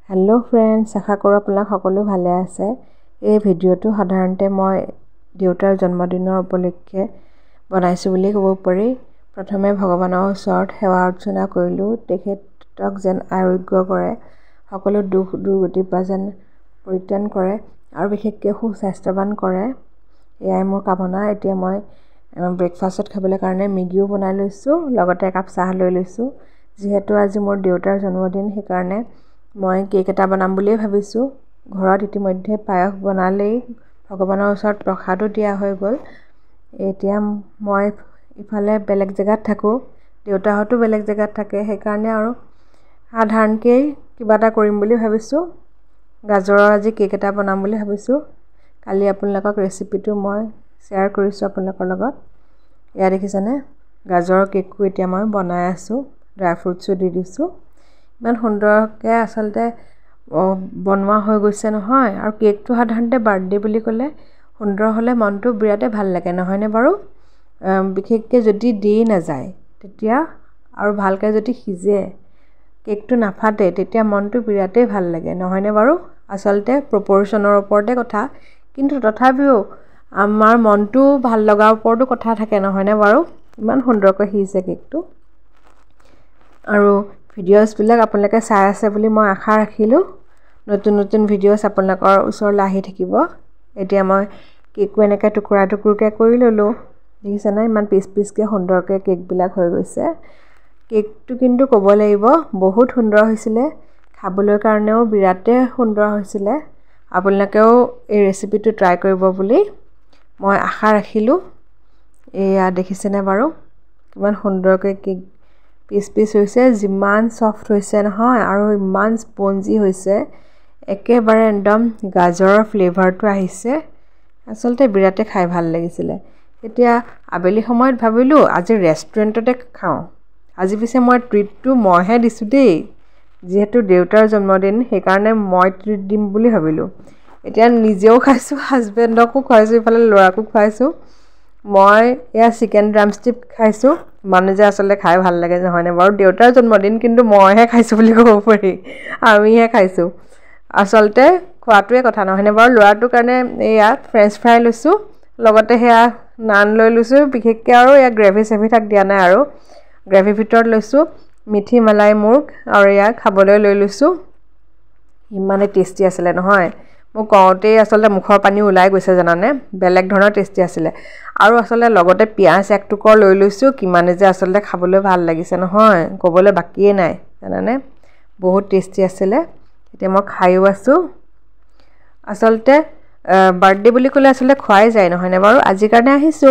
hello friends आशा करो আপোনাক সকলো ভালে আছে এই ভিডিওটো সাধাৰণতে মই দেউতাৰ জন্মদিনৰ উপলক্ষে বনাইছো বুলি ক'ব পাৰি প্ৰথমে ভগৱানৰ ওচৰত সেৱা অৰ্চনা কৰিলো তেখেতক যেন আৰোগ্য কৰে সকলো দুখ দুৰ্গতি যেন পৰিত্ৰাণ কৰে আৰু বিশেষকৈ সুস্বাস্থ্যৱান কৰে এয়াই মোৰ কামনা এতিয়া মই ব্ৰেকফাষ্টত খাবলৈ কাৰণে মেগীও বনাই লৈছো লগতে একাপ চাহ লৈ লৈছো যেহেতু আজি মোৰ দেউতাৰ জন্মদিন সেই কাৰণে মই কেক এটা বনাম বুলি ভাবিছো ঘৰত ইতিমধ্যে পায়স বনালেই ভগৱানৰ ওচৰত প্ৰসাদও দিয়া হৈ গল এতিয়া মই ইফালে বেলেগ জেগাত থাকো দেউতাহতো বেলেগ জেগাত থাকে সেই কাৰণে আৰু সাধাৰণকৈ কিবা এটা কৰিম বুলি ভাবিছো গাজৰৰ আজি কেক এটা বনাম বুলি ভাবিছো কালি আপোনালোকক ৰেচিপিটো মই শেয়াৰ কৰিছো আপোনালোকৰ লগত এয়া দেখিছেনে গাজৰৰ কেকটো এতিয়া মই বনাই আছো ড্ৰাই ফ্ৰুটছো দি দিছো ইমান সুন্দৰকৈ আসলতে বনোৱা হৈ গৈছে নহয় আৰু কেকটো সাধাৰণতে বাৰ্থডে বুলি ক'লে সুন্দৰ হ'লে মনটো বিৰাটে ভাল লাগে নহয়নে বাৰু বিশেষকৈ যদি দেই নাযায় তেতিয়া আৰু ভালকৈ যদি সিজে কেকটো নাফাটে তেতিয়া মনটো বিৰাটে ভাল লাগে নহয়নে বাৰু আসলতে প্ৰপ'ৰ্শনৰ ওপৰতে কথা কিন্তু তথাপিও আমাৰ মনটো ভাল লগাৰ ওপৰতো কথা থাকে নহয়নে বাৰু ইমান সুন্দৰকৈ সিজে কেকটো আৰু ভিডিঅ'ছবিলাক আপোনালোকে চাই আছে বুলি মই আশা ৰাখিলো নতুন নতুন ভিডিঅ'ছ আপোনালোকৰ ওচৰলৈ আহি থাকিব এতিয়া মই কেকটো এনেকৈ টুকুৰা টুকুৰকৈ কৰি ললো দেখিছেনে ইমান পিচ পিচকৈ সুন্দৰকৈ কেকবিলাক হৈ গৈছে কেকটো কিন্তু ক'ব লাগিব বহুত সুন্দৰ হৈছিলে খাবলৈ কাৰণেও বিৰাটে সুন্দৰ হৈছিলে আপোনালোকেও এই ৰেচিপিটো ট্ৰাই কৰিব বুলি মই আশা ৰাখিলো এয়া দেখিছেনে বাৰু কিমান সুন্দৰকৈ কেক পিচ পিচ হৈছে যিমান সফট হৈছে নহয় আৰু ইমান স্পঞ্জি হৈছে একেবাৰে একদম গাজৰৰ ফ্লেভাৰটো আহিছে আসলতে বিৰাটে খাই ভাল লাগিছিলে এতিয়া আবেলি সময়ত ভাবিলো আজি ৰেষ্টুৰেণ্টতে খাওঁ আজি পিছে মই ট্ৰিটটো মইহে দিছো দেই যেহেতু দেউতাৰ জন্মদিন সেইকাৰণে মই ট্ৰিট দিম বুলি ভাবিলো এতিয়া নিজেও খাইছো হাজবেণ্ডকো খুৱাইছো ইফালে ল'ৰাকো খুৱাইছো মই এয়া চিকেন ড্ৰামষ্টিক খাইছো মানে যে আসলে খাই ভাল লাগে নহয়নে বাৰু দেউতাৰ জন্মদিন কিন্তু মইহে খাইছো বুলি ক'ব পাৰি আমিহে খাইছো আসলতে খোৱাটোৱে কথা নহয়নে বাৰু ল'ৰাটোৰ কাৰণে এয়া ফ্ৰেঞ্চ ফ্ৰাই লৈছো লগতে সেয়া নান লৈ লৈছো বিশেষকৈ আৰু এয়া গ্ৰেভি চেভি থাক দিয়া নাই আৰু গ্ৰেভি ভিতৰত লৈছো মিঠি মলাই মুৰ্গ আৰু এয়া খাবলৈ লৈ লৈছো ইমানে টেষ্টি আছিলে নহয় মোক কওঁতেই আসলে মুখৰ পানী ওলাই গৈছে জানানে বেলেগ ধৰণৰ টেষ্টি আছিলে আৰু আসলে লগতে পিয়াজ এক টুকুৰা লৈ লৈছো কিমানে যে আসলে খাবলৈ ভাল লাগিছে নহয় ক'বলৈ বাকিয়ে নাই জানানে বহুত টেষ্টি আছিলে এতিয়া মই খাইও আছো আসলতে বাৰ্থডে বুলি ক'লে আসলে খোৱাই যায় নহয়নে বাৰু আজিৰ কাৰণে আহিছো